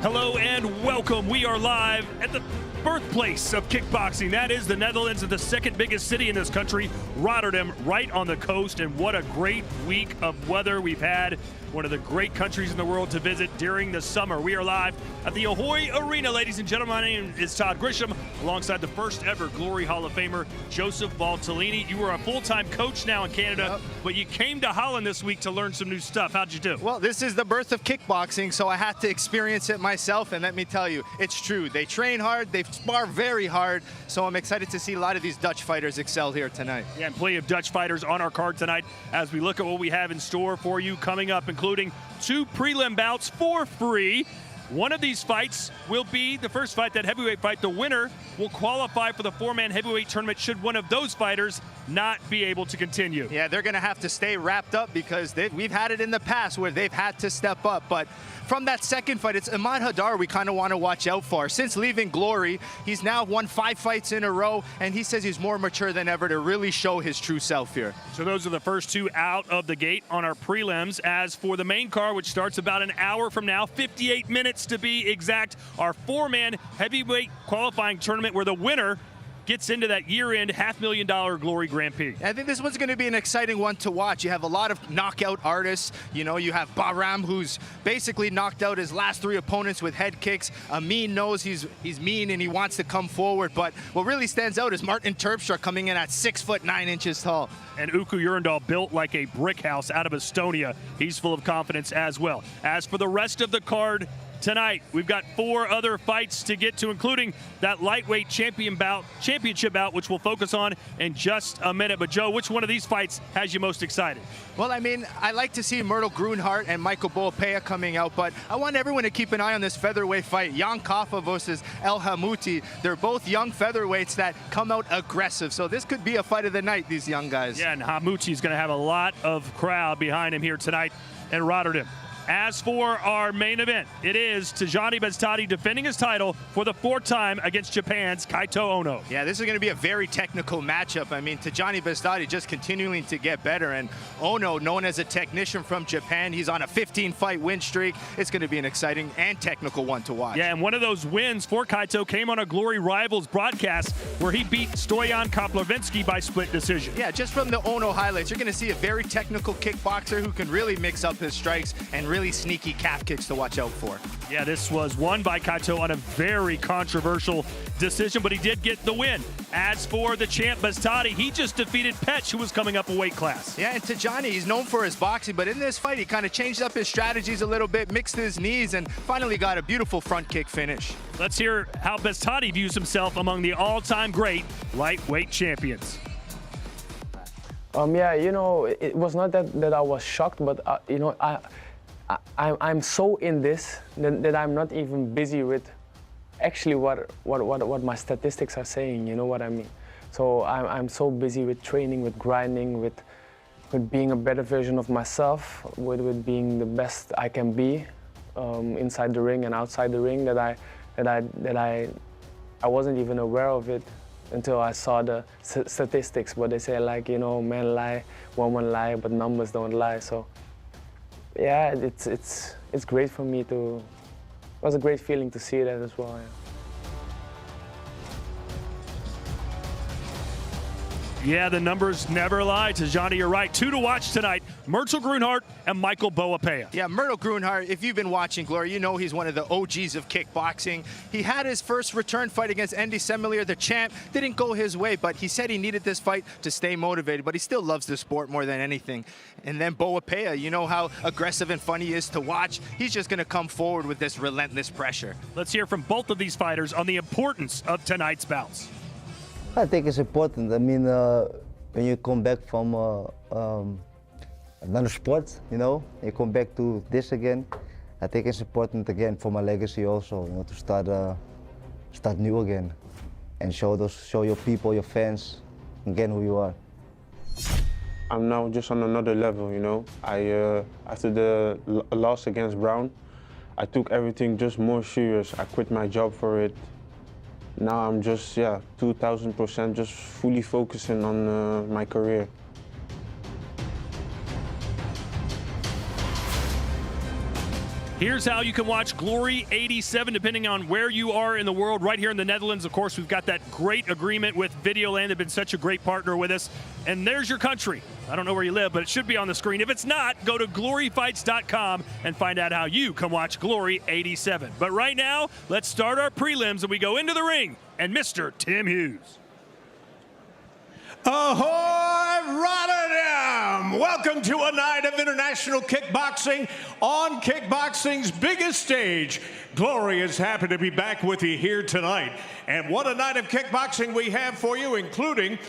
Hello and welcome. We are live at the birthplace of kickboxing. That is the Netherlands, and the second biggest city in this country, Rotterdam, right on the coast. And what a great week of weather we've had. One of the great countries in the world to visit during the summer. We are live at the Ahoy Arena, ladies and gentlemen. My name is Todd Grisham, alongside the first ever Glory Hall of Famer, Joseph Valtellini. You are a full-time coach now in Canada, but you came to Holland this week to learn some new stuff. How'd you do? Well, this is the birth of kickboxing, so I had to experience it myself, and let me tell you, it's true. They train hard, they spar very hard, so I'm excited to see a lot of these Dutch fighters excel here tonight. Yeah, and plenty of Dutch fighters on our card tonight as we look at what we have in store for you coming up, including 2 prelim bouts for free. One of these fights will be the first fight, that heavyweight fight. The winner will qualify for the 4-man heavyweight tournament should one of those fighters not be able to continue. Yeah, they're going to have to stay wrapped up because we've had it in the past where they've had to step up. But from that second fight, it's Ahmad Haddar we kind of want to watch out for. Since leaving Glory, he's now won 5 fights in a row, and he says he's more mature than ever to really show his true self here. So those are the first 2 out of the gate on our prelims. As for the main card, which starts about an hour from now, 58 minutes to be exact, our 4-man heavyweight qualifying tournament where the winner gets into that year-end $500,000 Glory Grand Prix. I think this one's going to be an exciting one to watch. You have a lot of knockout artists. You know, you have Bahram, who's basically knocked out his last 3 opponents with head kicks. Amine knows he's mean and he wants to come forward. But what really stands out is Martin Terpstra coming in at 6'9" tall. And Uku Jürjendal, built like a brick house out of Estonia. He's full of confidence as well. As for the rest of the card tonight, we've got 4 other fights to get to, including that lightweight championship bout, which we'll focus on in just a minute. But Joe, which one of these fights has you most excited? Well, I mean, I like to see Myrtle Grunhart and Michael Boapea coming out, but I want everyone to keep an eye on this featherweight fight. Jan Kaffa versus El Hamouti. They're both young featherweights that come out aggressive, so this could be a fight of the night, these young guys. Yeah, and Hamouti is going to have a lot of crowd behind him here tonight in Rotterdam. As for our main event, it is Tyjani Beztati defending his title for the 4th time against Japan's Kaito Ono. Yeah, this is going to be a very technical matchup. I mean, Tyjani Beztati just continuing to get better, and Ono, known as a technician from Japan, he's on a 15-fight win streak. It's going to be an exciting and technical one to watch. Yeah, and one of those wins for Kaito came on a Glory Rivals broadcast where he beat Stoyan Koplovinsky by split decision. Yeah, just from the Ono highlights, you're going to see a very technical kickboxer who can really mix up his strikes and really sneaky calf kicks to watch out for. Yeah, this was won by Kaito on a very controversial decision, but he did get the win. As for the champ Beztati, he just defeated Petch, who was coming up a weight class. Yeah, and Tyjani, he's known for his boxing, but in this fight, he kind of changed up his strategies a little bit, mixed his knees, and finally got a beautiful front kick finish. Let's hear how Beztati views himself among the all-time great lightweight champions. Yeah, you know, it was not that I was shocked, but you know, I'm so in this that I'm not even busy with actually what my statistics are saying, you know what I mean? So I'm so busy with training, with grinding, with being a better version of myself, with being the best I can be inside the ring and outside the ring, that I wasn't even aware of it until I saw the statistics. But they say, like, you know, men lie, women lie, but numbers don't lie. So yeah, it's great for me to. It was a great feeling to see that as well. Yeah. Yeah, the numbers never lie. Tyjani, you're right. 2 to watch tonight. Myrtle Grunhart and Michael Boapea. Yeah, Myrtle Grunhart, if you've been watching Glory, you know he's one of the OGs of kickboxing. He had his first return fight against Andy Semelier, the champ. Didn't go his way, but he said he needed this fight to stay motivated, but he still loves the sport more than anything. And then Boapea, you know how aggressive and fun he is to watch. He's just going to come forward with this relentless pressure. Let's hear from both of these fighters on the importance of tonight's bouts. I think it's important. I mean, when you come back from another sport, you know, you come back to this again. I think it's important again for my legacy also, you know, to start new again, and show your people, your fans, again who you are. I'm now just on another level, you know. After the loss against Brown, I took everything just more serious. I quit my job for it. Now I'm just, 2000% just fully focusing on my career. Here's how you can watch Glory 87, depending on where you are in the world. Right here in the Netherlands, of course, we've got that great agreement with Videoland. They've been such a great partner with us. And there's your country. I don't know where you live, but it should be on the screen. If it's not, go to gloryfights.com and find out how you can watch Glory 87. But right now, let's start our prelims, and we go into the ring. And Mr. Tim Hughes. Ahoy, Rotterdam! Welcome to a night of international kickboxing on kickboxing's biggest stage. Glory is happy to be back with you here tonight. And what a night of kickboxing we have for you, including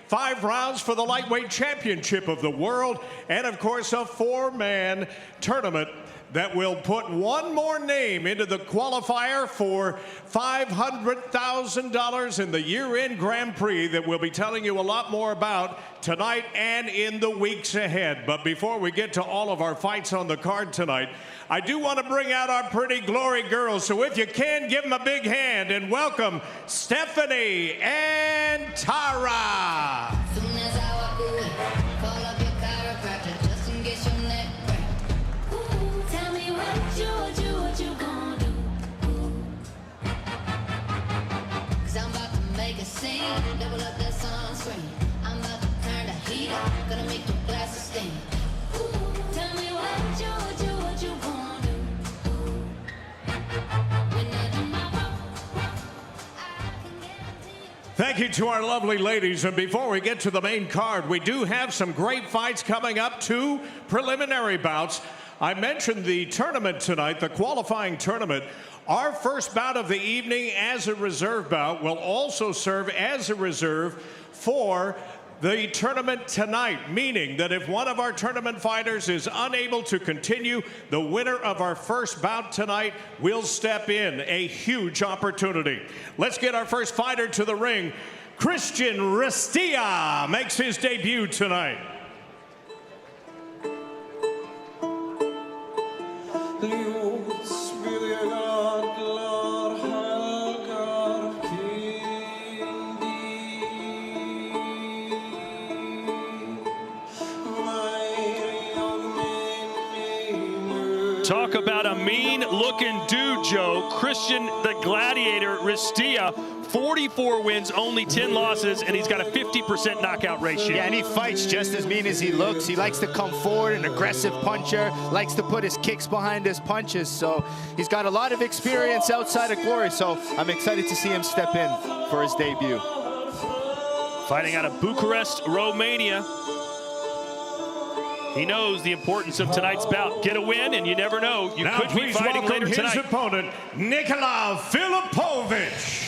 5 rounds for the lightweight championship of the world, and of course a 4-man tournament that will put one more name into the qualifier for $500,000 in the year-end Grand Prix that we'll be telling you a lot more about tonight and in the weeks ahead. But before we get to all of our fights on the card tonight, I do want to bring out our pretty Glory girls. So if you can, give them a big hand and welcome Stephanie and Tara. Double up that sunscreen. I'm about to turn the heat up. Gonna make your glasses steam. Tell me what you gonna do. When I do my walk, I can guarantee you. Thank you to our lovely ladies. And before we get to the main card, we do have some great fights coming up, 2 preliminary bouts. I mentioned the tournament tonight, the qualifying tournament. Our first bout of the evening as a reserve bout will also serve as a reserve for the tournament tonight, meaning that if one of our tournament fighters is unable to continue, the winner of our first bout tonight will step in. A huge opportunity. Let's get our first fighter to the ring. Christian Restia makes his debut tonight. Talk about a mean-looking dude, Joe. Christian the Gladiator Restia, 44 wins, only 10 losses, and he's got a 50% knockout ratio. Yeah, and he fights just as mean as he looks. He likes to come forward, an aggressive puncher, likes to put his kicks behind his punches. So he's got a lot of experience outside of Glory, so I'm excited to see him step in for his debut. Fighting out of Bucharest, Romania. He knows the importance of tonight's bout. Get a win, and you never know. You could be fighting later tonight. His opponent, Nikola Filipovic.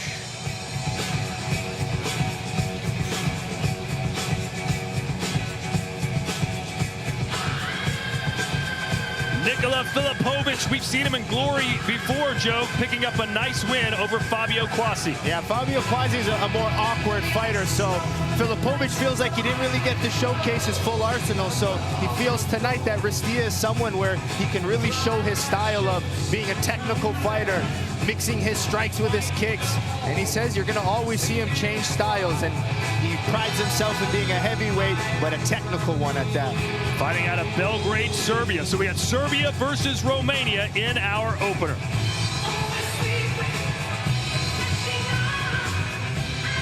Nikola Filipovic, we've seen him in Glory before, Joe, picking up a nice win over Fabio Quasi. Yeah, Fabio Quasi is a more awkward fighter, so Filipovic feels like he didn't really get to showcase his full arsenal, so he feels tonight that Restia is someone where he can really show his style of being a technical fighter, mixing his strikes with his kicks, and he says you're going to always see him change styles, and he prides himself in being a heavyweight, but a technical one at that. Fighting out of Belgrade, Serbia. So we got Serbia versus Romania in our opener.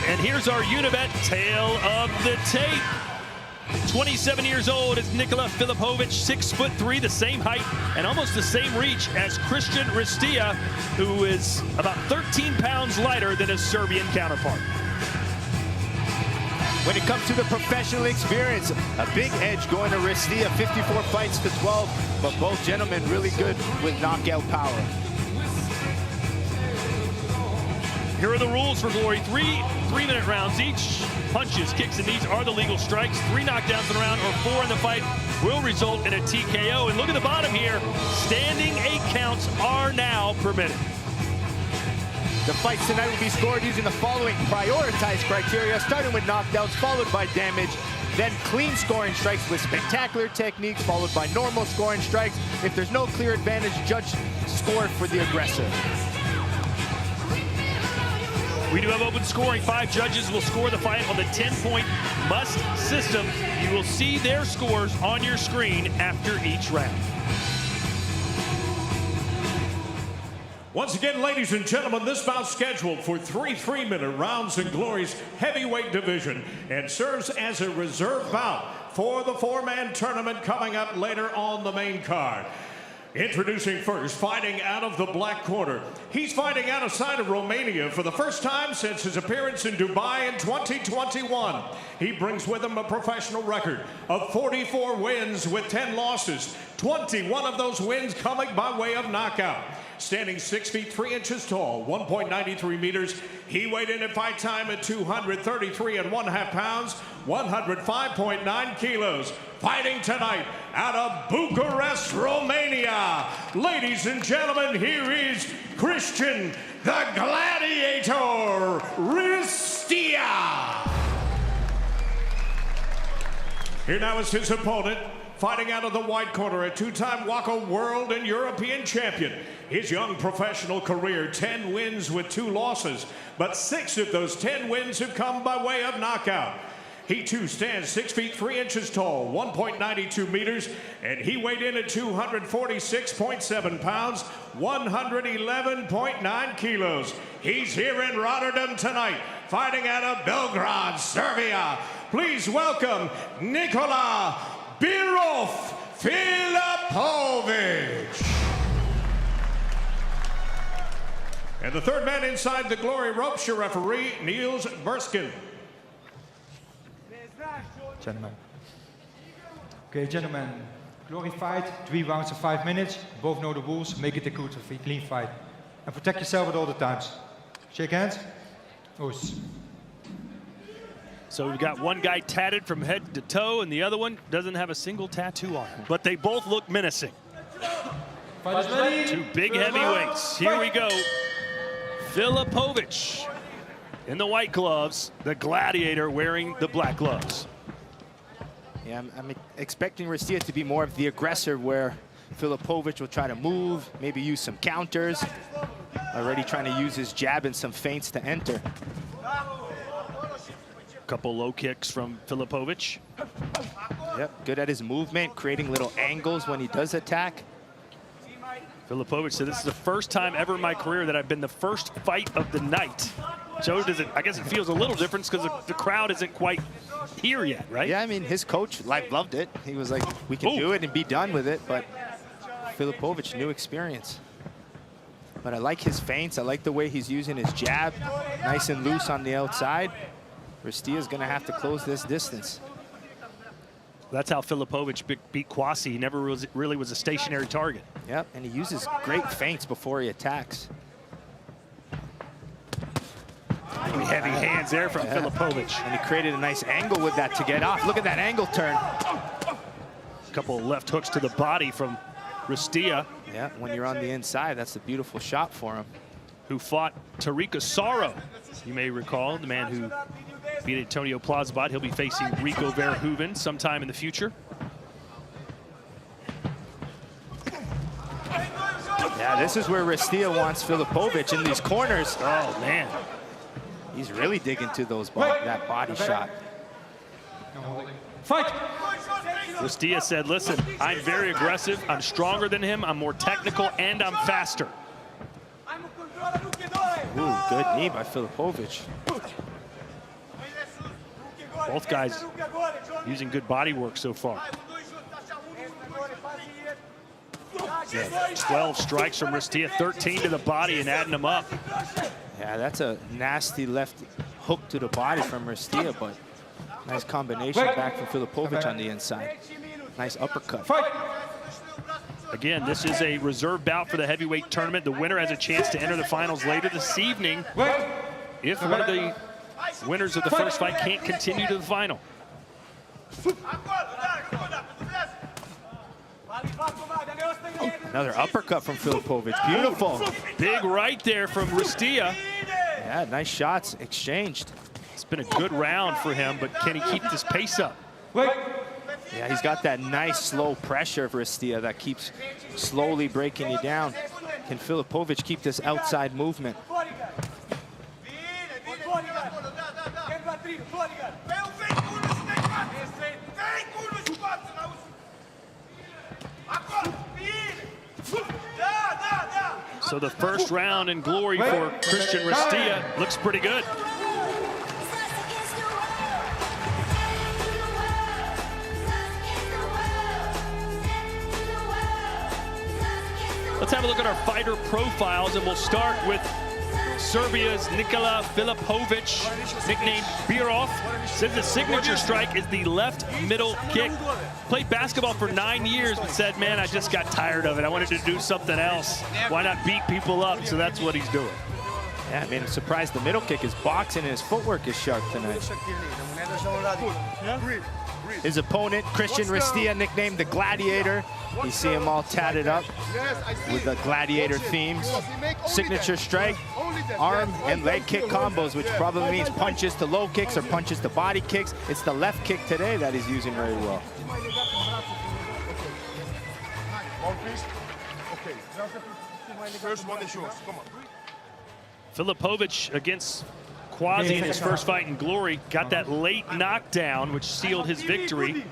And here's our Unibet tale of the tape. 27 years old is Nikola Filipovic, 6'3", the same height and almost the same reach as Christian Restia, who is about 13 pounds lighter than his Serbian counterpart. When it comes to the professional experience, a big edge going to Restia, 54 fights to 12, but both gentlemen really good with knockout power. Here are the rules for Glory. 3 3-minute rounds each. Punches, kicks, and knees are the legal strikes. 3 knockdowns in a round or 4 in the fight will result in a TKO. And look at the bottom here. Standing 8 counts are now permitted. The fights tonight will be scored using the following prioritized criteria, starting with knockdowns, followed by damage, then clean scoring strikes with spectacular techniques, followed by normal scoring strikes. If there's no clear advantage, judge score for the aggressor. We do have open scoring. 5 judges will score the fight on the 10-point must system. You will see their scores on your screen after each round. Once again, ladies and gentlemen, this bout scheduled for 3 3-minute rounds in Glory's heavyweight division and serves as a reserve bout for the 4-man tournament coming up later on the main card. Introducing first, fighting out of the black corner. He's fighting outside of Romania for the first time since his appearance in Dubai in 2021. He brings with him a professional record of 44 wins with 10 losses, 21 of those wins coming by way of knockout. Standing 6 feet 3 inches tall, 1.93 meters. He weighed in at fight time at 233.5 pounds, 105.9 kilos. Fighting tonight out of Bucharest, Romania. Ladies and gentlemen, here is Christian the Gladiator Ristia. Here now is his opponent. Fighting out of the white corner, a 2-time WACO world and European champion. His young professional career, 10 wins with 2 losses, but 6 of those 10 wins have come by way of knockout. He too stands 6 feet 3 inches tall, 1.92 meters, and he weighed in at 246.7 pounds, 111.9 kilos. He's here in Rotterdam tonight, fighting out of Belgrade, Serbia. Please welcome Nikola Birov Filipovic. And the third man inside the Glory ropes, your referee, Niels Burskin. Gentlemen. Okay, gentlemen. Glory fight, 3 rounds of 5 minutes. Both know the rules. Make it a good, clean fight. And protect yourself at all the times. Shake hands. Oos. So we've got one guy tatted from head to toe, and the other one doesn't have a single tattoo on him. But they both look menacing. Fight is ready. 2 big heavyweights. Here we go. Filipovic in the white gloves, the Gladiator wearing the black gloves. Yeah, I'm expecting Ristia to be more of the aggressor, where Filipovic will try to move, maybe use some counters. Already trying to use his jab and some feints to enter. Couple low kicks from Filipovic. Yep, good at his movement, creating little angles when he does attack. Filipovic said, "This is the first time ever in my career that I've been the first fight of the night." So does it? I guess it feels a little different because the crowd isn't quite here yet, right? Yeah, I mean, his coach loved it. He was like, "We can do it and be done with it." But Filipovic, new experience. But I like his feints. I like the way he's using his jab, nice and loose on the outside. Ristia's going to have to close this distance. That's how Filipovic beat Kwasi. He never really was a stationary target. Yep, and he uses great feints before he attacks. Heavy hands there from Filipovic. And he created a nice angle with that to get off. Look at that angle turn. A couple of left hooks to the body from Ristia. Yeah, when you're on the inside, that's a beautiful shot for him. Who fought Tariq Asaro. You may recall, the man who beat Antonio Plazabot. He'll be facing Rico Verhoeven sometime in the future. Yeah, this is where Ristia wants Filipovic in these corners. Oh, man. He's really digging to those that body shot. Fight! Ristia said, "Listen, I'm very aggressive. I'm stronger than him. I'm more technical, and I'm faster." Ooh, good knee by Filipovic. Both guys using good body work so far. Yeah, 12 strikes from Ristia, 13 to the body and adding them up. Yeah, that's a nasty left hook to the body from Ristia, but nice combination back from Filipovic on the inside. Nice uppercut. Again, this is a reserve bout for the heavyweight tournament. The winner has a chance to enter the finals later this evening if one of the winners of the first fight can't continue to the final. Another uppercut from Filipovic. Beautiful. Big right there from Ristia. Yeah, nice shots exchanged. It's been a good round for him, but can he keep this pace up? Yeah, he's got that nice slow pressure of Ristia that keeps slowly breaking you down. Can Filipovic keep this outside movement? So the first round in glory for Christian Ristia looks pretty good. Let's have a look at our fighter profiles, and we'll start with Serbia's Nikola Filipovic, nicknamed Birov. Says the signature strike is the left middle kick. Played basketball for 9 years, but said, man, I just got tired of it. I wanted to do something else. Why not beat people up? So that's what he's doing. Yeah, I mean, I'm surprised the middle kick is boxing and his footwork is sharp tonight. His opponent, Christian Ristia, nicknamed the Gladiator. You see him all tatted up with the Gladiator themes. Signature strike, arm and leg kick combos, which probably means punches to low kicks or punches to body kicks. It's the left kick today that he's using very well. Filipovic against Quasi in his first fight in glory. Got that late knockdown, which sealed his victory.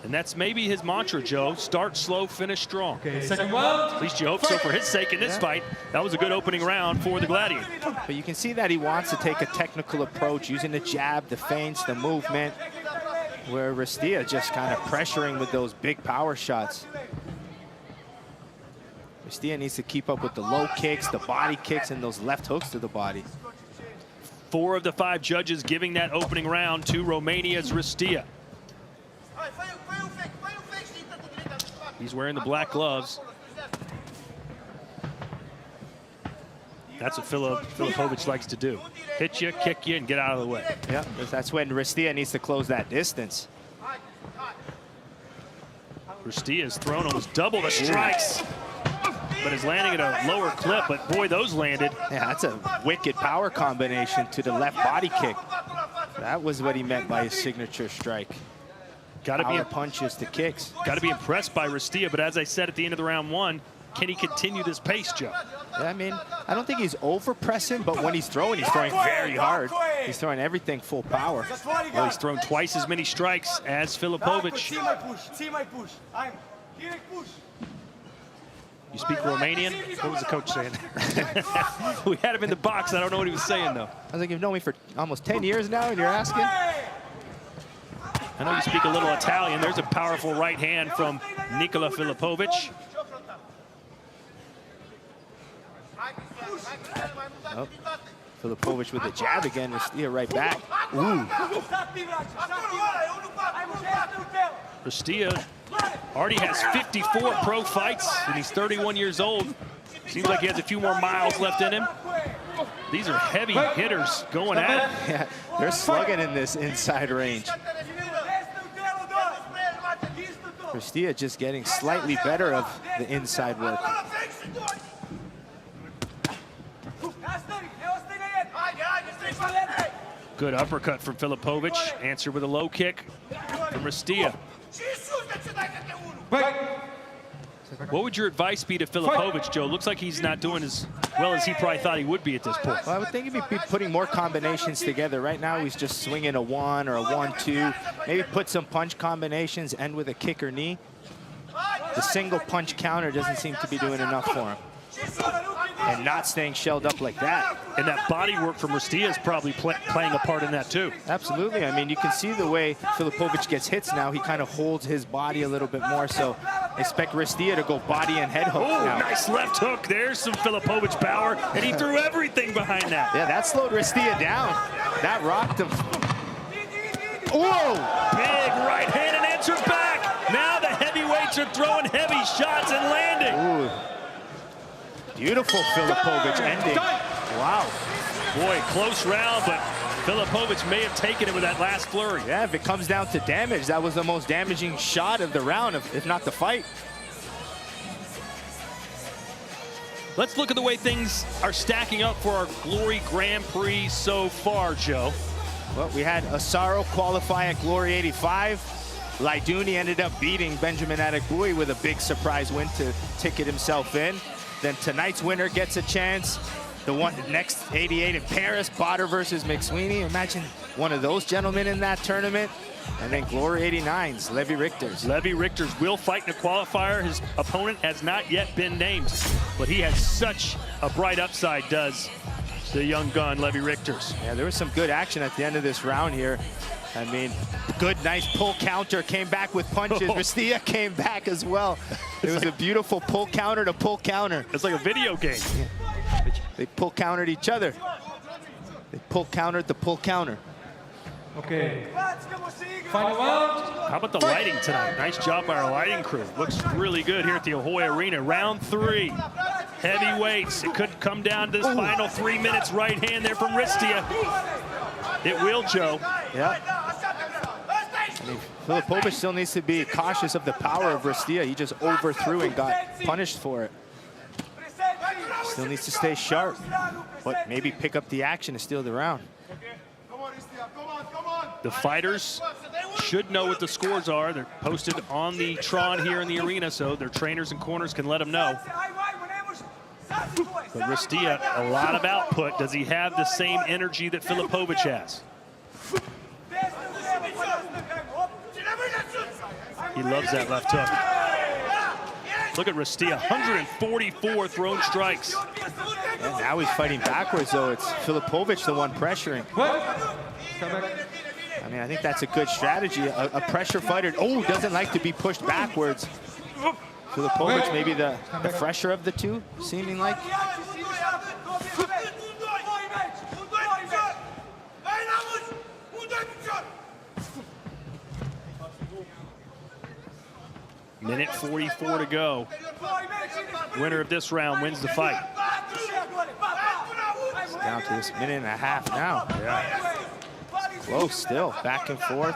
And that's maybe his mantra, Joe. Start slow, finish strong. Okay, second round. At least you hope so for his sake in this fight. That was a good opening round for the Gladiator. But you can see that he wants to take a technical approach, using the jab, the feints, the movement, where Ristia just kind of pressuring with those big power shots. Ristia needs to keep up with the low kicks, the body kicks, and those left hooks to the body. 4 of the 5 judges giving that opening round to Romania's Ristia. He's wearing the black gloves. That's what Filipovic likes to do. Hit you, kick you, and get out of the way. Yeah, that's when Ristia needs to close that distance. Ristia's thrown almost double the strikes, but is landing at a lower clip, but boy, those landed. Yeah, that's a wicked power combination to the left body kick. That was what he meant by his signature strike. Got to be punches to kicks. Got to be impressed by Ristia, but as I said at the end of the round 1, can he continue this pace, Joe? Yeah, I mean, I don't think he's over pressing, but when he's throwing very hard. He's throwing everything full power. Well, he's thrown twice as many strikes as Filipovic. You speak Romanian? What was the coach saying? We had him in the box. I don't know what he was saying, though. I was like, you've known me for almost 10 years now, and you're asking? I know you speak a little Italian. There's a powerful right hand from Nikola Filipovic. Oh, Filipovic with the jab again. Ristia right back. Ooh. Ristia already has 54 pro fights, and he's 31 years old. Seems like he has a few more miles left in him. These are heavy hitters going at it. Yeah, they're slugging in this inside range. Ristia just getting slightly better of the inside work. Good uppercut from Filipovic. Answer with a low kick from Ristia. What would your advice be to Filipovic, Joe? Looks like he's not doing as well as he probably thought he would be at this point. Well, I would think he'd be putting more combinations together. Right now, he's just swinging a 1 or a 1-2. Maybe put some punch combinations, end with a kick or knee. The single punch counter doesn't seem to be doing enough for him. And not staying shelled up like that. And that body work from Ristia is probably playing a part in that too. Absolutely. I mean, you can see the way Filipovic gets hits now. He kind of holds his body a little bit more. So expect Ristia to go body and head hook now. Nice left hook. There's some Filipovic power. And he threw everything behind that. Yeah, that slowed Ristia down. That rocked him. Whoa! Big right hand and answer back. Now the heavyweights are throwing heavy shots and landing. Ooh. Beautiful Filipovic ending. Wow. Boy, close round, but Filipovic may have taken it with that last flurry. Yeah, if it comes down to damage, that was the most damaging shot of the round, if not the fight. Let's look at the way things are stacking up for our Glory Grand Prix so far, Joe. Well, we had Asaro qualify at Glory 85. Laiduni ended up beating Benjamin Adekbui with a big surprise win to ticket himself in. Then tonight's winner gets a chance the one next 88 in Paris, Botter versus McSweeney. Imagine one of those gentlemen in that tournament. And then Glory 89's Levy Richters. Levy Richters will fight in the qualifier. His opponent has not yet been named, but he has such a bright upside, does the young gun, Levy Richters. Yeah, there was some good action at the end of this round here. I mean, good, nice pull counter, came back with punches. Rastia came back as well. It was a beautiful pull counter to pull counter. It's like a video game. Yeah. They pull countered each other. They pull countered the pull counter. Okay. Final round. How about the lighting tonight? Nice job by our lighting crew. Looks really good here at the Ahoy Arena. Round 3. Heavyweights. It could come down to this final 3 minutes. Right hand there from Rastia. It will, Joe. Yeah. I mean, Filipovic still needs to be cautious of the power of Rastia. He just overthrew and got punished for it. Still needs to stay sharp, but maybe pick up the action to steal the round. The fighters should know what the scores are. They're posted on the Tron here in the arena, so their trainers and corners can let them know. But Rastia, a lot of output. Does he have the same energy that Filipovic has? He loves that left hook. Look at Rastia, 144 thrown strikes. And now he's fighting backwards, though. It's Filipovic the one pressuring. I mean, I think that's a good strategy. A pressure fighter, doesn't like to be pushed backwards. Filipovic maybe the fresher of the two, seeming like. Minute 44 to go. Winner of this round wins the fight. It's down to this minute and a half now. Yeah. Close still, back and forth.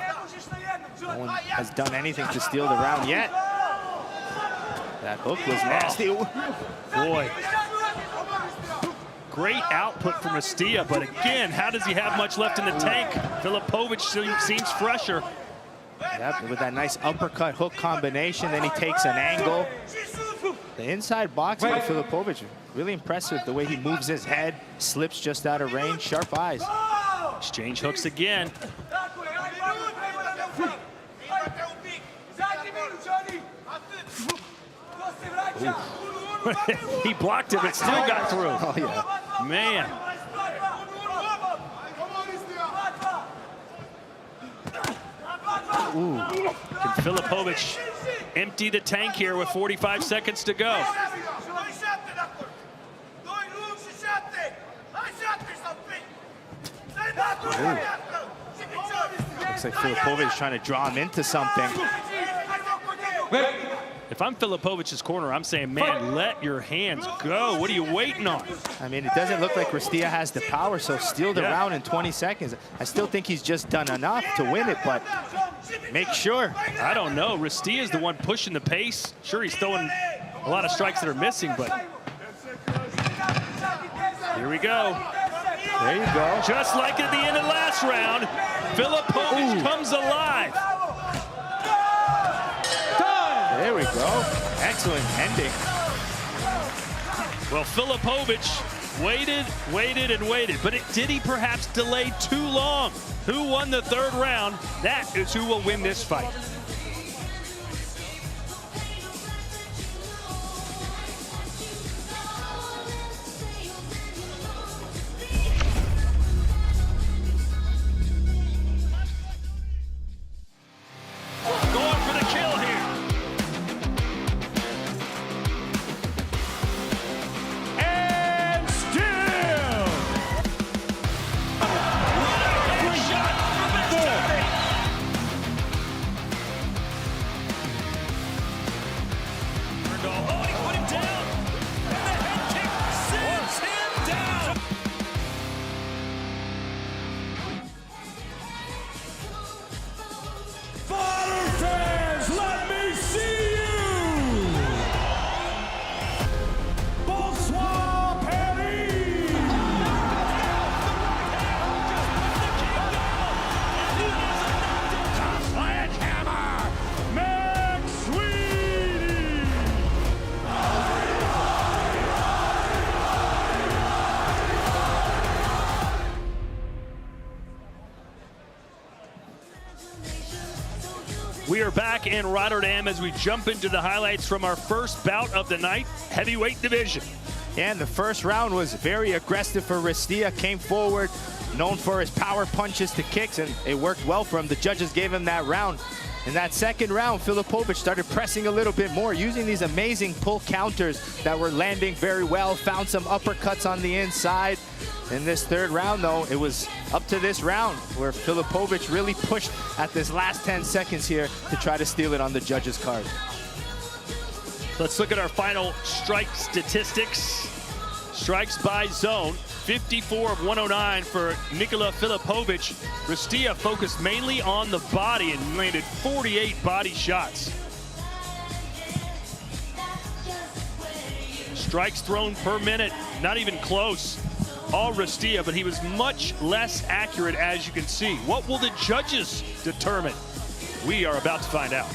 No one has done anything to steal the round yet. That hook was nasty. Boy. Great output from Rastia, but again, how does he have much left in the tank? Filipovic seems fresher. Yep, with that nice uppercut hook combination, then he takes an angle. The inside boxing of Filipovic, really impressive the way he moves his head, slips just out of range, sharp eyes. Exchange hooks again. He blocked it, but still got through. Oh, yeah. Man. Can Filipovic empty the tank here with 45 seconds to go? Looks like Filipovic is trying to draw him into something. If I'm Filipovic's corner, I'm saying, man, let your hands go. What are you waiting on? I mean, it doesn't look like Rastia has the power, so steal the round in 20 seconds. I still think he's just done enough to win it, but make sure. I don't know. Rastia is the one pushing the pace. Sure, he's throwing a lot of strikes that are missing, but here we go. There you go. Just like at the end of last round, Filipovic comes alive. There we go. Excellent ending. Well, Filipovic waited, and waited. But did he perhaps delay too long? Who won the third round? That is who will win this fight. Going for the kill here. And still. Great shot from Beztati. back in Rotterdam as we jump into the highlights from our first bout of the night, heavyweight division. And the first round was very aggressive for Ristia. Came forward, known for his power punches to kicks, and it worked well for him. The judges gave him that round. In that second round, Filipovic started pressing a little bit more, using these amazing pull counters that were landing very well, found some uppercuts on the inside. In this third round, though, it was up to this round where Filipovic really pushed at this last 10 seconds here to try to steal it on the judges' card. Let's look at our final strike statistics. Strikes by zone, 54 of 109 for Nikola Filipovic. Ristia focused mainly on the body and landed 48 body shots. Strikes thrown per minute, not even close. All Ristia, but he was much less accurate, as you can see. What will the judges determine? We are about to find out.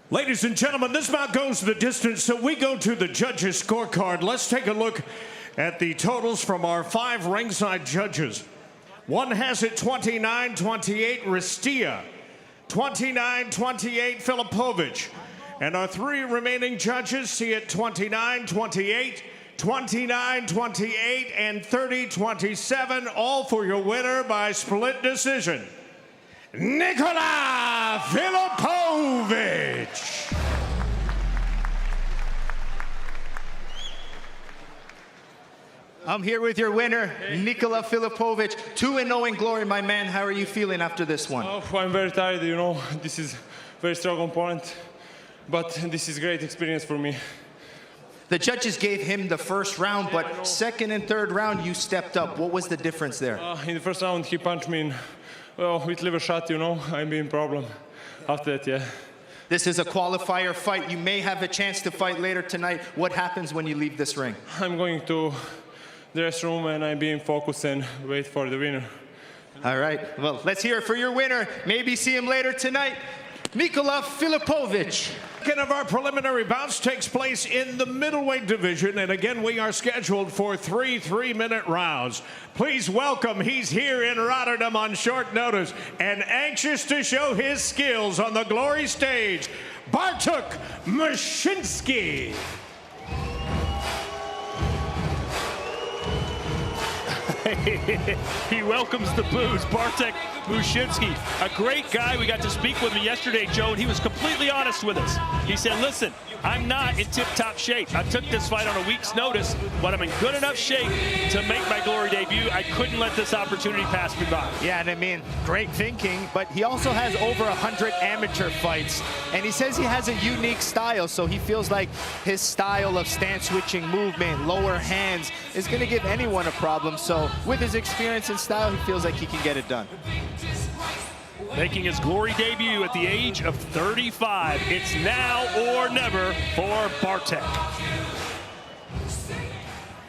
Ladies and gentlemen, this bout goes the distance, so we go to the judges' scorecard. Let's take a look at the totals from our 5 ringside judges. One has it 29-28 Ristia, 29-28 Filipovic, and our 3 remaining judges see it 29-28, 29-28, and 30-27, all for your winner by split decision, Nikola Filipovic. I'm here with your winner, Nikola Filipovic. 2-0 in Glory, my man. How are you feeling after this one? Oh, I'm very tired, you know. This is a very strong opponent, but this is a great experience for me. The judges gave him the first round, but second and third round, you stepped up. What was the difference there? In the first round, he punched me in, well, with liver shot, you know. I'm being problem. After that, yeah. This is a qualifier fight. You may have a chance to fight later tonight. What happens when you leave this ring? I'm going to the restroom and I'm being focused and wait for the winner. All right, well, let's hear it for your winner. Maybe see him later tonight, Nikola Filipovic. Second of our preliminary bouts takes place in the middleweight division, and again we are scheduled for 3 3-minute rounds. Please welcome, he's here in Rotterdam on short notice and anxious to show his skills on the Glory stage, Bartek Mushinski. He welcomes the boos. Bartek Mushinski, a great guy. We got to speak with him yesterday, Joe, and he was completely honest with us. He said, listen, I'm not in tip-top shape. I took this fight on a week's notice, but I'm in good enough shape to make my Glory debut. I couldn't let this opportunity pass me by. Yeah, and I mean, great thinking, but he also has over 100 amateur fights, and he says he has a unique style, so he feels like his style of stance-switching movement, lower hands, is going to give anyone a problem. So with his experience and style, he feels like he can get it done. Making his Glory debut at the age of 35. It's now or never for Bartek.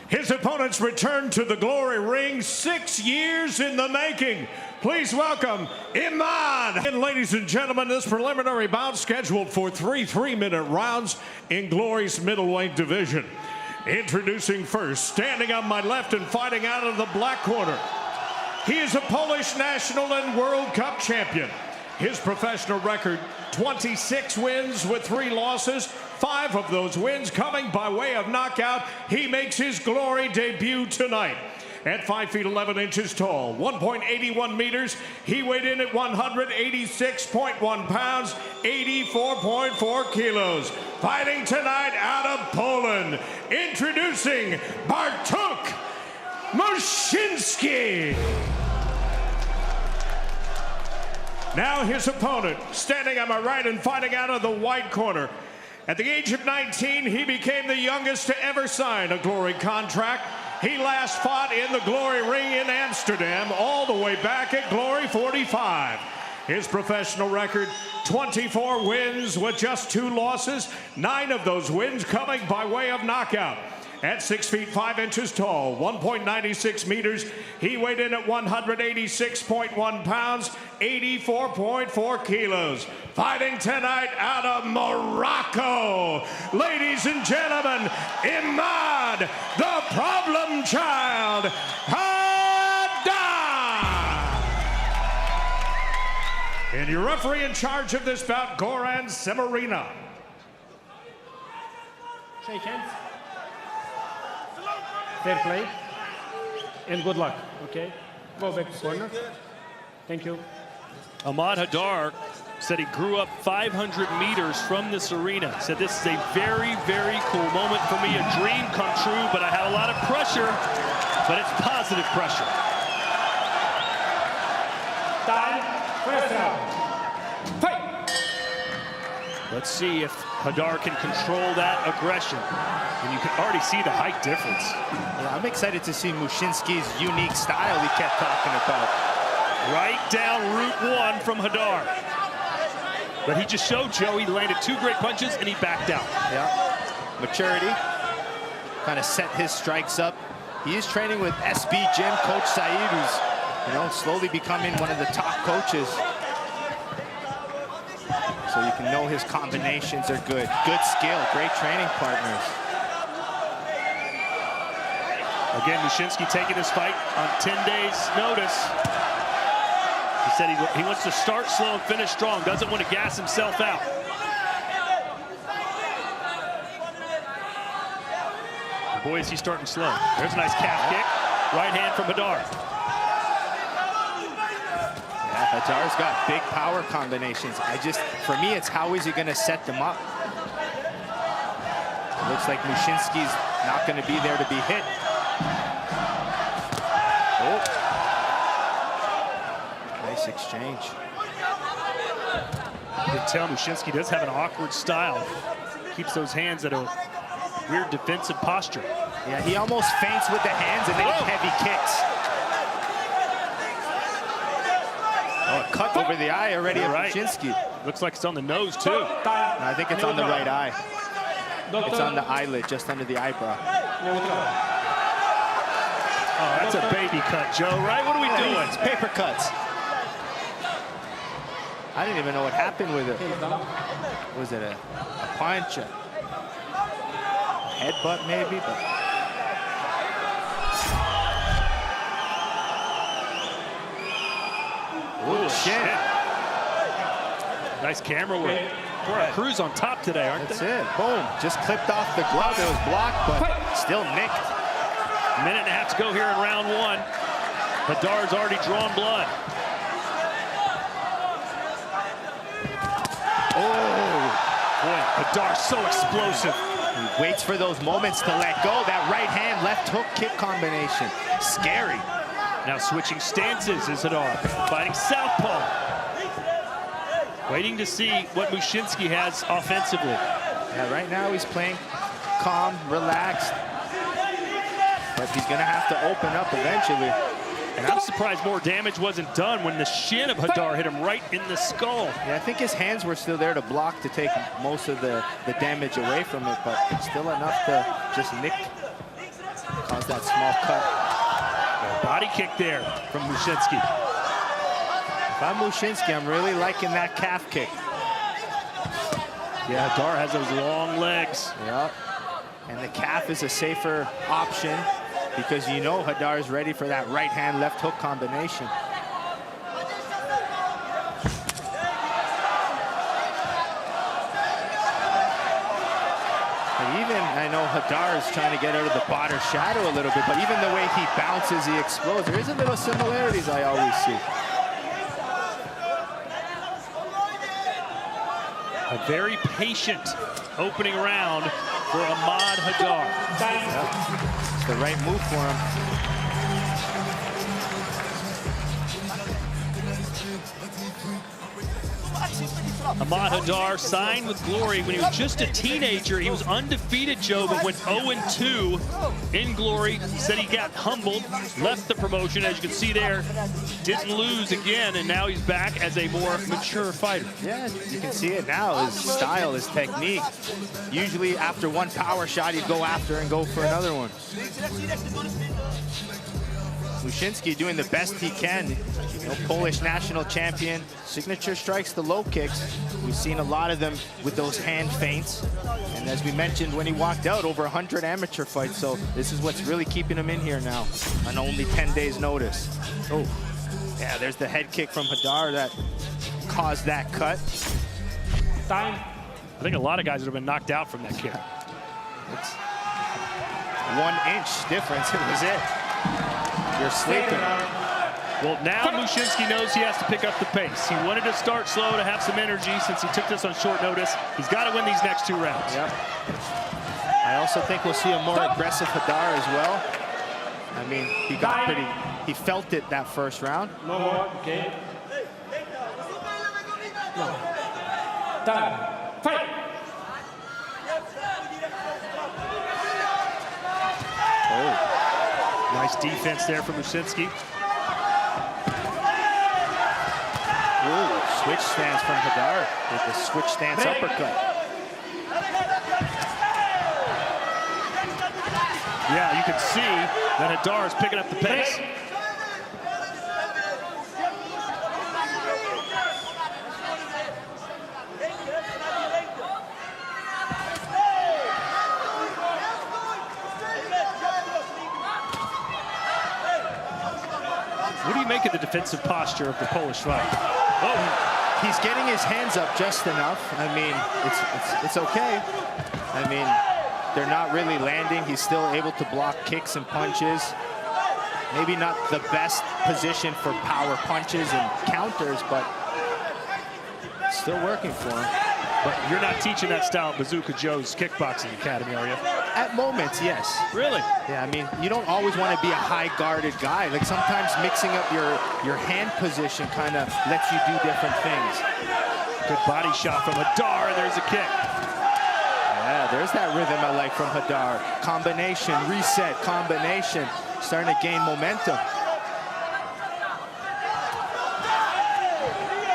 His opponents return to the Glory ring 6 years in the making. Please welcome Iman. And ladies and gentlemen, this preliminary bout scheduled for 3 3-minute rounds in Glory's middleweight division. Introducing first, standing on my left and fighting out of the black corner. He is a Polish national and World Cup champion. His professional record, 26 wins with 3 losses, 5 of those wins coming by way of knockout. He makes his Glory debut tonight. At 5 feet 11 inches tall, 1.81 meters, he weighed in at 186.1 pounds, 84.4 kilos. Fighting tonight out of Poland, introducing Bartek Mushinski. Now his opponent, standing on my right and fighting out of the white corner. At the age of 19, he became the youngest to ever sign a Glory contract. He last fought in the Glory ring in Amsterdam, all the way back at Glory 45. His professional record, 24 wins with just 2 losses, 9 of those wins coming by way of knockout. At 6 feet 5 inches tall, 1.96 meters, he weighed in at 186.1 pounds, 84.4 kilos. Fighting tonight out of Morocco, ladies and gentlemen, Imad, the problem child, Haddad. And your referee in charge of this bout, Goran Semerina. Shake hands. Fair play. And good luck, okay? Go back to corner. Thank you. Ahmad Haddar said he grew up 500 meters from this arena. Said this is a very, very cool moment for me, a dream come true, but I had a lot of pressure, but it's positive pressure. Time, first round. Fight! Let's see if Haddar can control that aggression. And you can already see the height difference. Yeah, I'm excited to see Mushinski's unique style he kept talking about. Right down Route 1 from Haddar. But he just showed Joe he landed 2 great punches and he backed out. Yeah, maturity. Kind of set his strikes up. He is training with SB Gym, Coach Saeed, who's, slowly becoming one of the top coaches. So you can know his combinations are good. Good skill, great training partners. Again, Mushinski taking this fight on 10 days' notice. He said he wants to start slow and finish strong, doesn't want to gas himself out. Boy, is he starting slow. There's a nice calf kick. Right hand from Haddar. Yeah, Haddar's got big power combinations. For me, it's how is he going to set them up? It looks like Mushinski's not going to be there to be hit. Oh. Nice exchange. You can tell Mushinski does have an awkward style. Keeps those hands at a weird defensive posture. Yeah, he almost feints with the hands and then heavy kicks. Oh, a cut over the eye already of Mushinski. Looks like it's on the nose, too. No, I think it's on the right eye. It's on the eyelid, just under the eyebrow. Oh, that's a baby cut, Joe, right? What are we doing? It's paper cuts. I didn't even know what happened with it. Was it a punch, a headbutt maybe? But oh, shit. Nice camera work. We're a cruise on top today, aren't that's they? it. Boom. Just clipped off the glove. It was blocked, but still nicked. Minute and a half to go here in round 1. Haddar's already drawn blood. Oh, boy, Haddar's so explosive. He waits for those moments to let go. That right hand, left hook kick combination. Scary. Now switching stances is Haddar. Fighting southpaw. Waiting to see what Mushinski has offensively. Yeah, right now he's playing calm, relaxed. But he's going to have to open up eventually. And I'm surprised more damage wasn't done when the shin of Haddar hit him right in the skull. Yeah, I think his hands were still there to block, to take most of the damage away from it, but still enough to just nick, cause that small cut. Body kick there from Mushinski. If I'm Mushinski, I'm really liking that calf kick. Yeah, Haddar has those long legs. Yep. And the calf is a safer option because you know Haddar is ready for that right hand, left hook combination. And even, I know Haddar is trying to get out of the bottom shadow a little bit, but even the way he bounces, he explodes. There is a little similarities I always see. A very patient opening round for Ahmad Haddar. Yep. It's the right move for him. Ahmad Haddar signed with Glory when he was just a teenager. He was undefeated, Joe, but went 0-2 in Glory. Said he got humbled, left the promotion, as you can see there. Didn't lose again, and now he's back as a more mature fighter. Yeah, you can see it now, his style, his technique. Usually after one power shot, he'd go after and go for another one. Mushinski doing the best he can. You know, Polish national champion, signature strikes, the low kicks. We've seen a lot of them with those hand feints. And as we mentioned, when he walked out, over 100 amateur fights. So this is what's really keeping him in here now on only 10 days notice. Oh, yeah, there's the head kick from Haddar that caused that cut. Time. I think a lot of guys would have been knocked out from that kick. It's 1 inch difference, it was it. You're sleeping. Well, now Muszynski knows he has to pick up the pace. He wanted to start slow to have some energy since he took this on short notice. He's got to win these next 2 rounds. Yep. I also think we'll see a more aggressive Hadar as well. I mean, he felt it that first round. No more, okay. No. Time. Fight. Oh, nice defense there from Muszynski. Ooh, switch stance from Hadar with the switch stance uppercut. Yeah, you can see that Hadar is picking up the pace. What do you make of the defensive posture of the Polish fight? Oh, he's getting his hands up just enough. I mean, it's okay. I mean, they're not really landing. He's still able to block kicks and punches. Maybe not the best position for power punches and counters, but still working for him. But you're not teaching that style at Bazooka Joe's Kickboxing Academy, are you? At moments, yes. Really? Yeah, I mean, you don't always want to be a high-guarded guy. Like, sometimes mixing up your hand position kind of lets you do different things. Good body shot from Hadar, and there's a kick. Yeah, there's that rhythm I like from Hadar. Combination, reset, combination. Starting to gain momentum.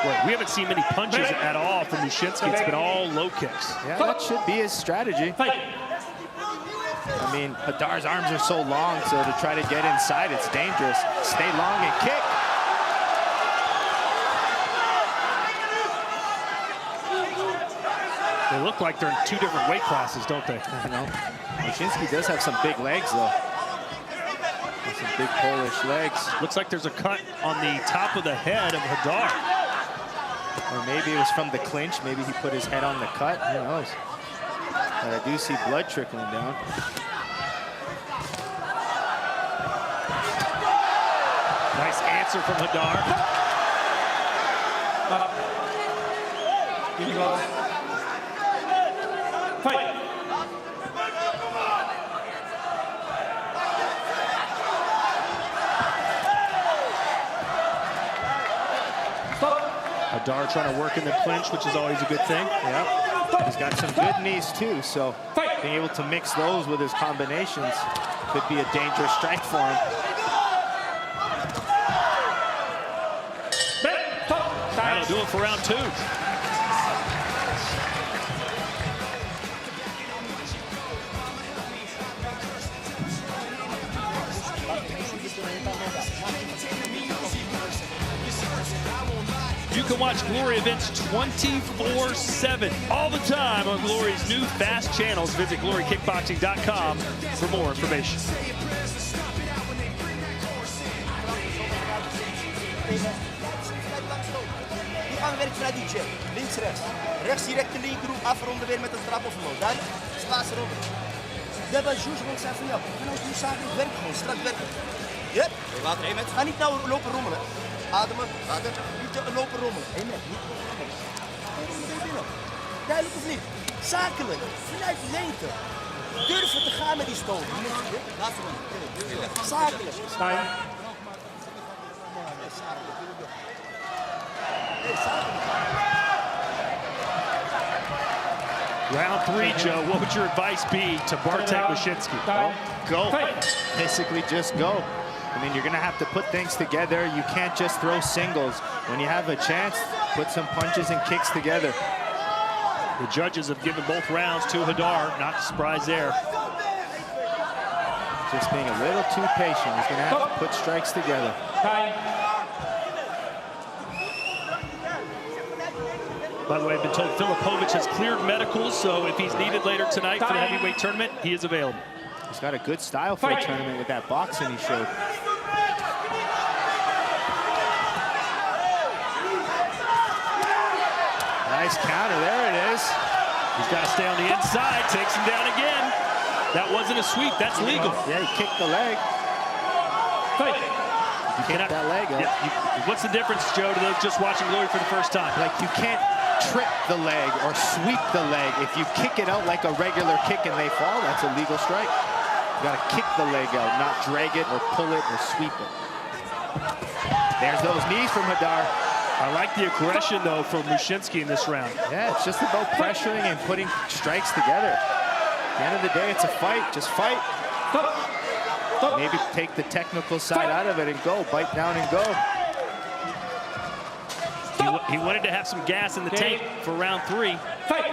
Boy, we haven't seen many punches at all from Muszynski. It's been all low kicks. Yeah, that should be his strategy. I mean, Hadar's arms are so long, so to try to get inside, it's dangerous. Stay long and kick. They look like they're in 2 different weight classes, don't they? I know. Muszynski does have some big legs, though. Some big Polish legs. Looks like there's a cut on the top of the head of Hadar. Or maybe it was from the clinch. Maybe he put his head on the cut. Who knows? But I do see blood trickling down. Nice answer from Hadar. Fight. Hadar trying to work in the clinch, which is always a good thing. Yep. He's got some good knees, too, so being able to mix those with his combinations could be a dangerous strike for him. That'll do it for round 2. You can watch Glory events 24/7, all the time on Glory's new fast channels. Visit glorykickboxing.com for more information. Nu gaan we werken vanuit die jab. Links, rechts. Rechts direct de linkerhoek afronden weer met een trap of omhoog. Duidelijk? Spaas erop. Dat was juist gewoon zijn van jou. En als je zaken werkt gewoon, strak werken. Yep. Water, één met. Ga niet nou lopen rommelen. Ademen, water. Niet lopen rommelen. Eén met. Niet rommelen. Duidelijk of niet? Zakelijk. Vanuit lengte. Durven te gaan met die stoot. Laatste man. Zakelijk. Stijn. Round 3, Joe. What would your advice be to Bartek Muszynski? Well, go. Basically, just go. I mean, you're going to have to put things together. You can't just throw singles. When you have a chance, put some punches and kicks together. The judges have given both rounds to Hadar. Not a surprise there. Just being a little too patient. He's going to have to put strikes together. By the way, I've been told Filipovic has cleared medicals, so if he's needed later tonight for the heavyweight tournament, he is available. He's got a good style for a tournament with that boxing he showed. Nice counter, there it is. He's got to stay on the inside, takes him down again. That wasn't a sweep, that's legal. Yeah, he kicked the leg. Fight. You kicked that leg up. Yeah, what's the difference, Joe, to those just watching Glory for the first time? Like, you can't trip the leg or sweep the leg. If you kick it out like a regular kick and they fall, that's a legal strike. You gotta kick the leg out, not drag it or pull it or sweep it. There's those knees from Hadar. I like the aggression, though, from Mushinski in this round. Yeah, it's just about pressuring and putting strikes together. At the end of the day, it's a fight. Just fight. Maybe take the technical side out of it and go. Bite down and go. He wanted to have some gas in the tank for round 3. Fight!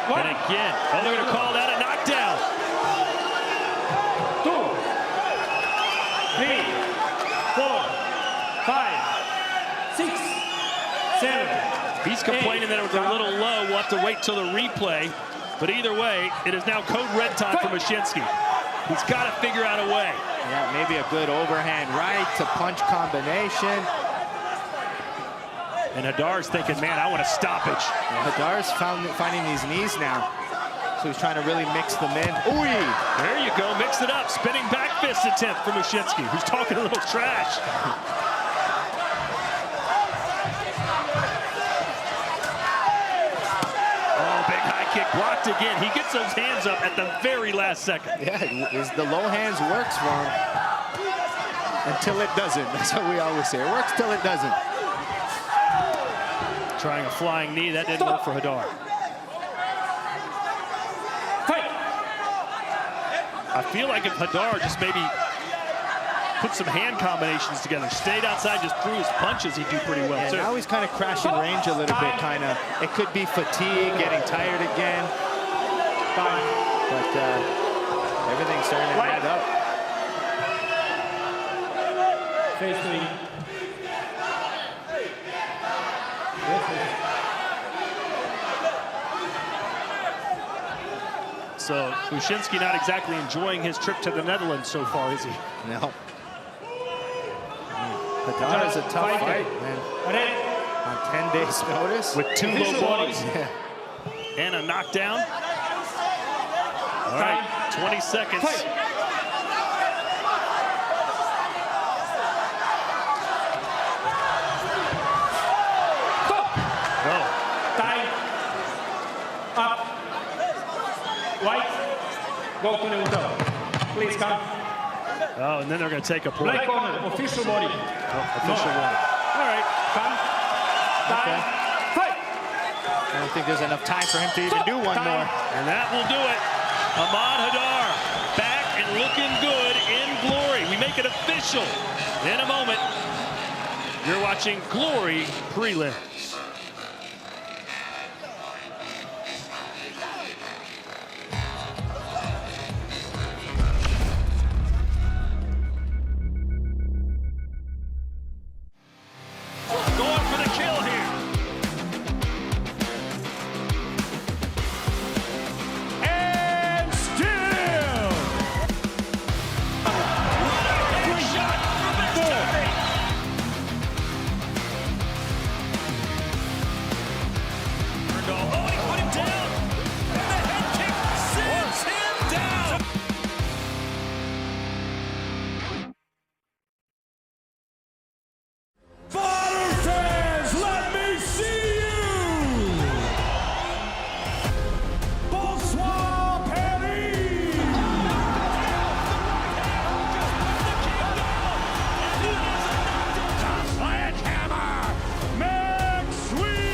And again, they're going to call that a knockdown. 2, 3, 4, 5, 6, 7. He's complaining that it was a little low. We'll have to wait till the replay. But either way, it is now code red time for Mushinski. He's got to figure out a way. Yeah, maybe a good overhand right to punch combination. And Hadar's thinking, man, I want a stoppage. Yeah, Hadar's finding these knees now. So he's trying to really mix them in. Ooh! There you go, mix it up. Spinning back fist attempt for Mushinski, who's talking a little trash. Kick blocked again. He gets those hands up at the very last second. Yeah, the low hands works for him until it doesn't. That's what we always say. It works till it doesn't. Trying a flying knee. That didn't work for Hadar. Fight! I feel like if Hadar just maybe put some hand combinations together, stayed outside, just threw his punches, he'd do pretty well, too. Now he's kind of crashing range a little bit, kind of. It could be fatigue, getting tired again. But everything's starting to add up. Face 3. So Mushinski not exactly enjoying his trip to the Netherlands so far, is he? No. Hadar is a tough fight, man. On 10 days' notice. With 2 low bodies. Yeah. And a knockdown. All right, 20 seconds. Time. Up. White. Go to neutral. Please come. Oh, and then they're going to take a break. Black corner, official body. Official warning. All right. Come. Time. Fight. I don't think there's enough time for him to even do one more. And that will do it. Ahmad Hadar back and looking good in Glory. We make it official in a moment. You're watching Glory Prelims. Going for the kill here. And still. Great shot from Beztati. Oh, he put him down. And the head kick sends him down. Fighter fans, let me see you! Bonsoir, Paris! Sledgehammer, McSweeney!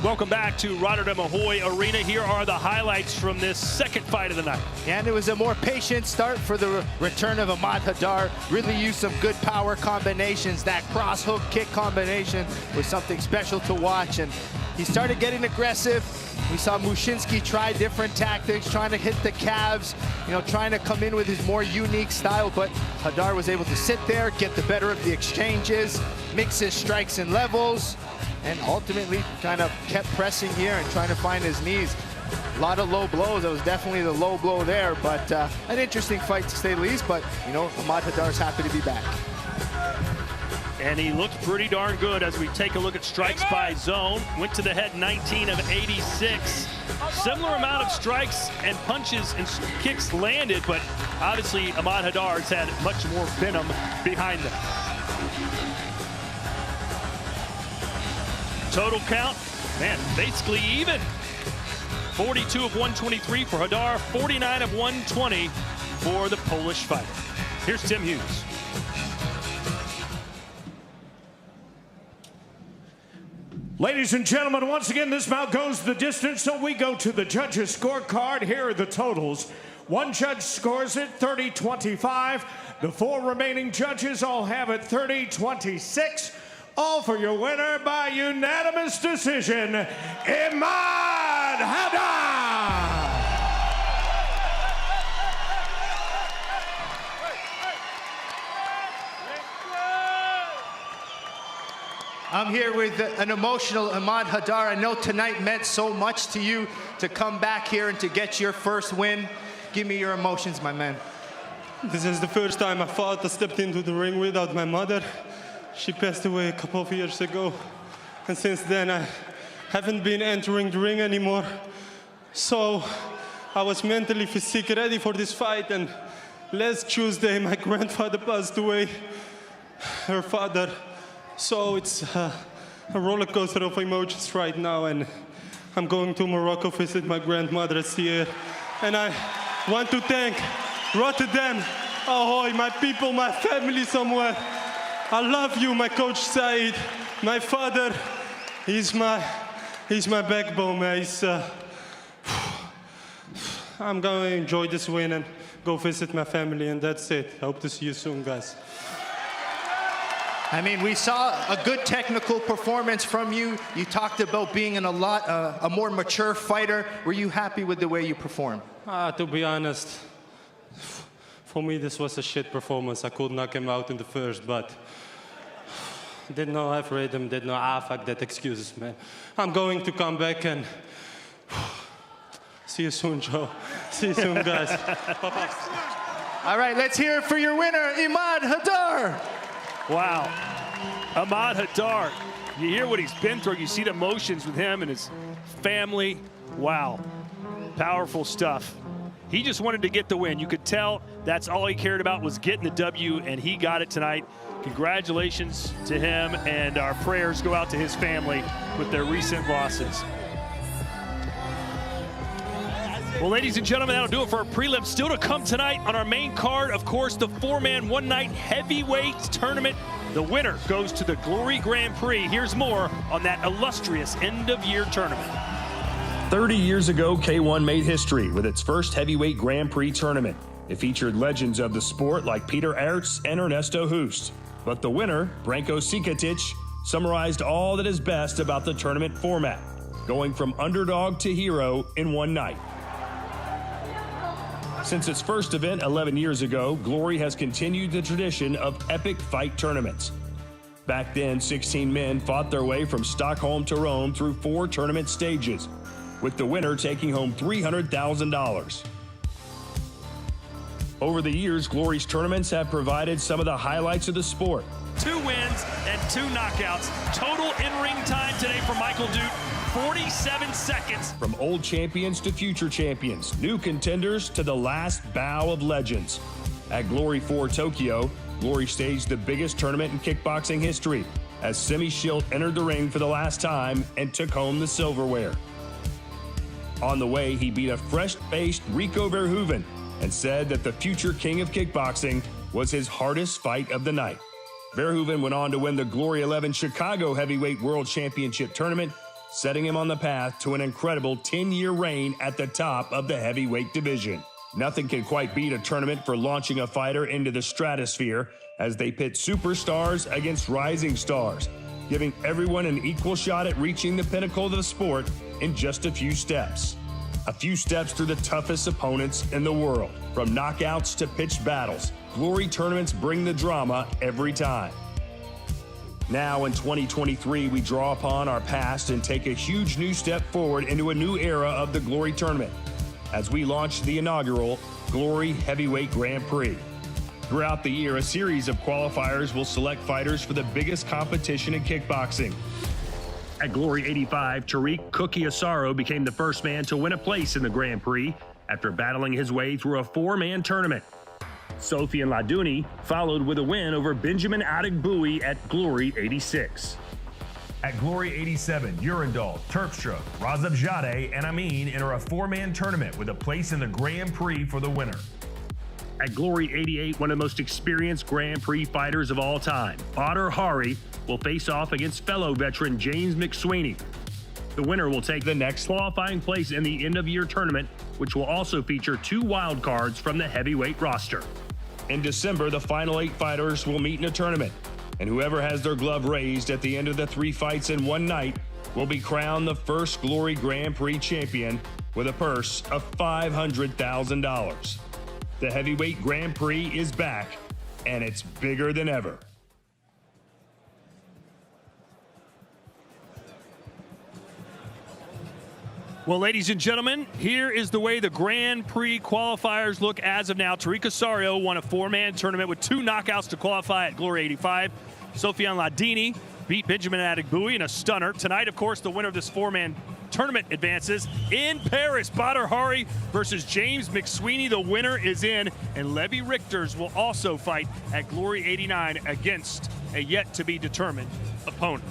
Welcome back to Rotterdam Ahoy Arena. Here are the highlights from this second fight of the night. And it was a more patient start for the return of Ahmad Hadar. Really used some good power combinations. That cross hook kick combination was something special to watch. And he started getting aggressive. We saw Mushinski try different tactics, trying to hit the calves, trying to come in with his more unique style. But Hadar was able to sit there, get the better of the exchanges, mixes strikes and levels, and ultimately kind of kept pressing here and trying to find his knees. A lot of low blows. That was definitely the low blow there, but an interesting fight to say the least. But, you know, Ahmad Hadar's happy to be back. And he looked pretty darn good as we take a look at strikes by zone. Went to the head 19 of 86. Similar amount of strikes and punches and kicks landed, but obviously Ahmad Hadar's had much more venom behind them. Total count, man, basically even. 42 of 123 for Hadar, 49 of 120 for the Polish fighter. Here's Tim Hughes. Ladies and gentlemen, once again, this bout goes the distance, so we go to the judges' scorecard. Here are the totals. One judge scores it 30-25. The four remaining judges all have it 30-26. All for your winner by unanimous decision, Ahmad Hadar. I'm here with an emotional Ahmad Hadar. I know tonight meant so much to you to come back here and to get your first win. Give me your emotions, my man. This is the first time I fought. I stepped into the ring without my mother. She passed away a couple of years ago. And since then, I haven't been entering the ring anymore. So I was mentally, physically ready for this fight. And last Tuesday, my grandfather passed away, her father. So it's a roller coaster of emotions right now, and I'm going to Morocco to visit my grandmother this year. And I want to thank Rotterdam Ahoy, my people, my family somewhere. I love you, my coach Said, my father. He's my backbone, man. I'm going to enjoy this win and go visit my family, and that's it. I hope to see you soon, guys. I mean, we saw a good technical performance from you. You talked about being a more mature fighter. Were you happy with the way you performed? To be honest, for me, this was a shit performance. I could knock him out in the first, but didn't know I've read him, didn't know, fuck that, excuses, man. I'm going to come back and see you soon, Joe. See you soon, guys. Bye-bye. All right, let's hear it for your winner, Ahmad Hadar. Wow, Ahmad Hadar, you hear what he's been through, you see the emotions with him and his family. Wow, powerful stuff. He just wanted to get the win. You could tell that's all he cared about was getting the W, and he got it tonight. Congratulations to him, and our prayers go out to his family with their recent losses. Well, ladies and gentlemen, that'll do it for our prelims. Still to come tonight on our main card, of course, the four-man, one-night heavyweight tournament. The winner goes to the GLORY Grand Prix. Here's more on that illustrious end-of-year tournament. 30 years ago, K1 made history with its first heavyweight Grand Prix tournament. It featured legends of the sport like Peter Aerts and Ernesto Hoost. But the winner, Branko Cikatic, summarized all that is best about the tournament format, going from underdog to hero in one night. Since its first event 11 years ago, GLORY has continued the tradition of epic fight tournaments. Back then, 16 men fought their way from Stockholm to Rome through 4 tournament stages, with the winner taking home $300,000. Over the years, GLORY's tournaments have provided some of the highlights of the sport. 2 wins and 2 knockouts. Total in-ring time today for Michael Dute, 47 seconds. From old champions to future champions, new contenders to the last bow of legends. At GLORY 4 Tokyo, GLORY staged the biggest tournament in kickboxing history as Semi Schilt entered the ring for the last time and took home the silverware. On the way, he beat a fresh-faced Rico Verhoeven and said that the future king of kickboxing was his hardest fight of the night. Verhoeven went on to win the GLORY 11 Chicago Heavyweight World Championship Tournament, setting him on the path to an incredible 10-year reign at the top of the heavyweight division. Nothing can quite beat a tournament for launching a fighter into the stratosphere as they pit superstars against rising stars, giving everyone an equal shot at reaching the pinnacle of the sport in just a few steps. A few steps through the toughest opponents in the world. From knockouts to pitched battles, GLORY tournaments bring the drama every time. Now in 2023, we draw upon our past and take a huge new step forward into a new era of the Glory Tournament as we launch the inaugural GLORY Heavyweight Grand Prix. Throughout the year, a series of qualifiers will select fighters for the biggest competition in kickboxing. At GLORY 85, Tariq "Cookie" Asaro became the first man to win a place in the Grand Prix after battling his way through a four-man tournament. Sofian Ladouni followed with a win over Benjamin Adegbuyi at GLORY 86. At GLORY 87, Jürjendal, Terpstra, Rajabzadeh, and Amine enter a four-man tournament with a place in the Grand Prix for the winner. At GLORY 88, one of the most experienced Grand Prix fighters of all time, Badr Hari, will face off against fellow veteran James McSweeney. The winner will take the next qualifying place in the end-of-year tournament, which will also feature 2 wild cards from the heavyweight roster. In December, the final 8 fighters will meet in a tournament, and whoever has their glove raised at the end of the 3 fights in one night will be crowned the first GLORY Grand Prix champion with a purse of $500,000. The Heavyweight Grand Prix is back, and it's bigger than ever. Well, ladies and gentlemen, here is the way the Grand Prix qualifiers look as of now. Tariq Asaro won a 4-man tournament with 2 knockouts to qualify at GLORY 85. Sofian Ladouni beat Benjamin Adegbuyi in a stunner. Tonight, of course, the winner of this 4-man tournament advances in Paris. Badr Hari versus James McSweeney. The winner is in, and Levi Richters will also fight at GLORY 89 against a yet-to-be-determined opponent.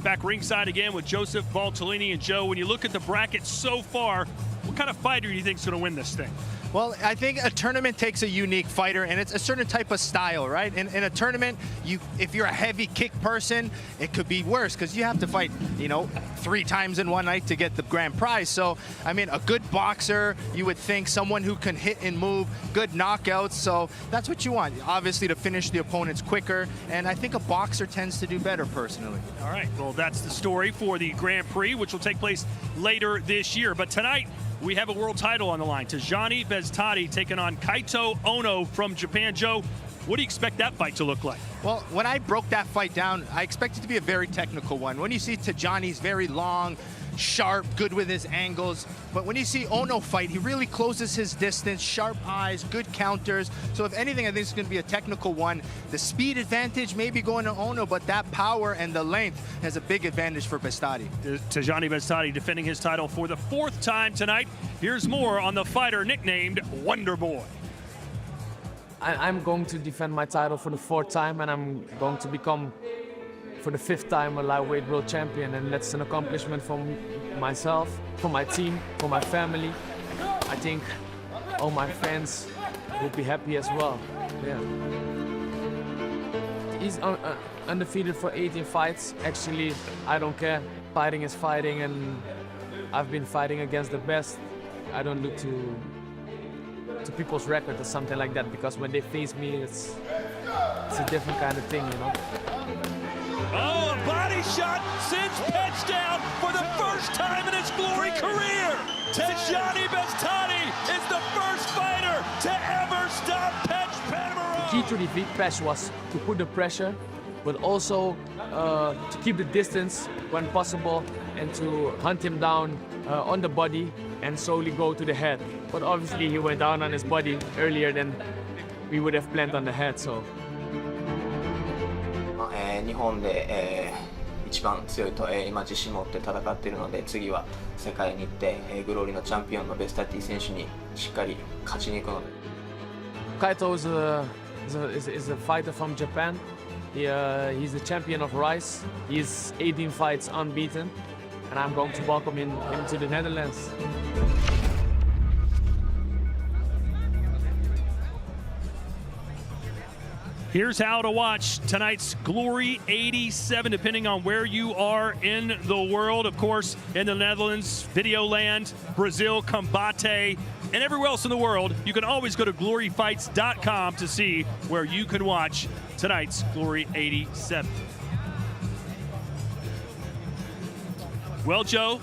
Back ringside again with Joseph Valtellini. And Joe, when you look at the bracket so far, what kind of fighter do you think is going to win this thing? Well, I think a tournament takes a unique fighter, and it's a certain type of style, right? In a tournament, if you're a heavy kick person, it could be worse because you have to fight, 3 times in one night to get the grand prize. So, I mean, a good boxer, you would think, someone who can hit and move, good knockouts. So that's what you want, obviously, to finish the opponents quicker. And I think a boxer tends to do better, personally. All right, well, that's the story for the Grand Prix, which will take place later this year. But tonight, we have a world title on the line. Tyjani Beztati taking on Kaito Ono from Japan. Joe, what do you expect that fight to look like? Well, when I broke that fight down, I expect it to be a very technical one. When you see Tyjani's very long, sharp, good with his angles. But when you see Ono fight, he really closes his distance, sharp eyes, good counters. So if anything, I think it's going to be a technical one. The speed advantage may be going to Ono, but that power and the length has a big advantage for Beztati. Tyjani Beztati defending his title for the 4th time tonight. Here's more on the fighter nicknamed Wonder Boy. I'm going to defend my title for the 4th time, and I'm going to become, for the 5th time, a lightweight world champion. And that's an accomplishment for myself, for my team, for my family. I think all my fans will be happy as well. Yeah. He's undefeated for 18 fights. Actually, I don't care. Fighting is fighting, and I've been fighting against the best. I don't look to people's record or something like that, because when they face me, it's a different kind of thing, Oh, a body shot sends Petch down for the first time in his GLORY career. Tyjani Beztati is the first fighter to ever stop Petch Panamaran. The key to defeat Petch was to put the pressure, but also to keep the distance when possible, and to hunt him down on the body and slowly go to the head. But obviously he went down on his body earlier than we would have planned on the head. So. 日本で、一番強いと、今自信持って戦っているので、次は世界に行って、グローリーのチャンピオンのベスタティ選手にしっかり勝ちに行くので。Kaito is a fighter from Japan. He's the champion of Rice. He's 18 fights unbeaten, and I'm going to welcome him to the Netherlands. Here's how to watch tonight's GLORY 87, depending on where you are in the world. Of course, in the Netherlands, Videoland, Brazil, Combate, and everywhere else in the world, you can always go to gloryfights.com to see where you can watch tonight's GLORY 87. Well, Joe,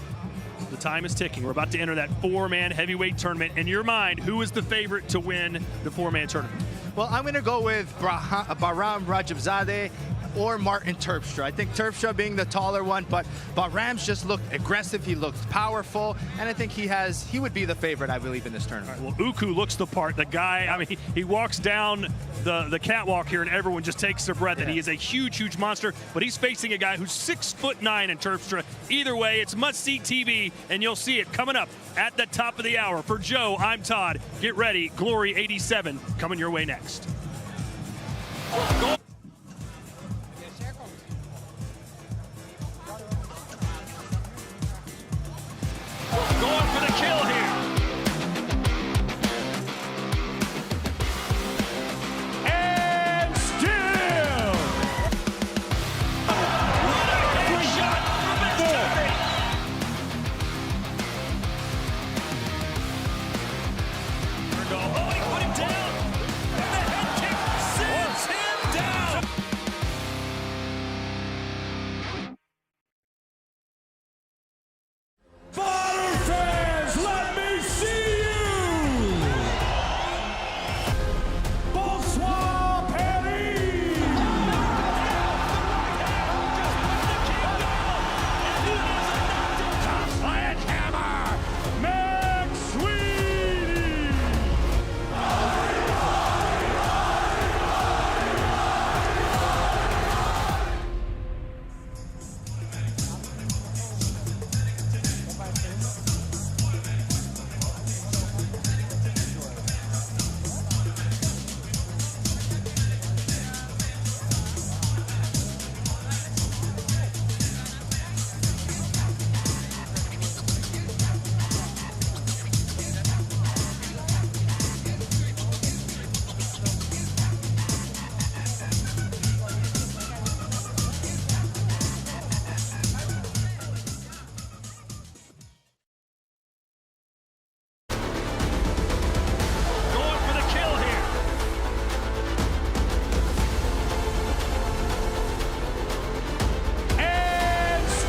the time is ticking. We're about to enter that 4-man heavyweight tournament. In your mind, who is the favorite to win the 4-man tournament? Well, I'm going to go with Bahram Rajabzadeh. or Martin Terpstra. I think Terpstra being the taller one, but Bahram's just looked aggressive. He looked powerful, and I think he would be the favorite, I believe, in this tournament. Right, well, Uku looks the part. The guy, I mean, he walks down the catwalk here, and everyone just takes their breath. And he is a huge, huge monster. But he's facing a guy who's 6'9" in Terpstra. Either way, it's must-see TV, and you'll see it coming up at the top of the hour. For Joe, I'm Todd. Get ready. Glory 87 coming your way next. Go.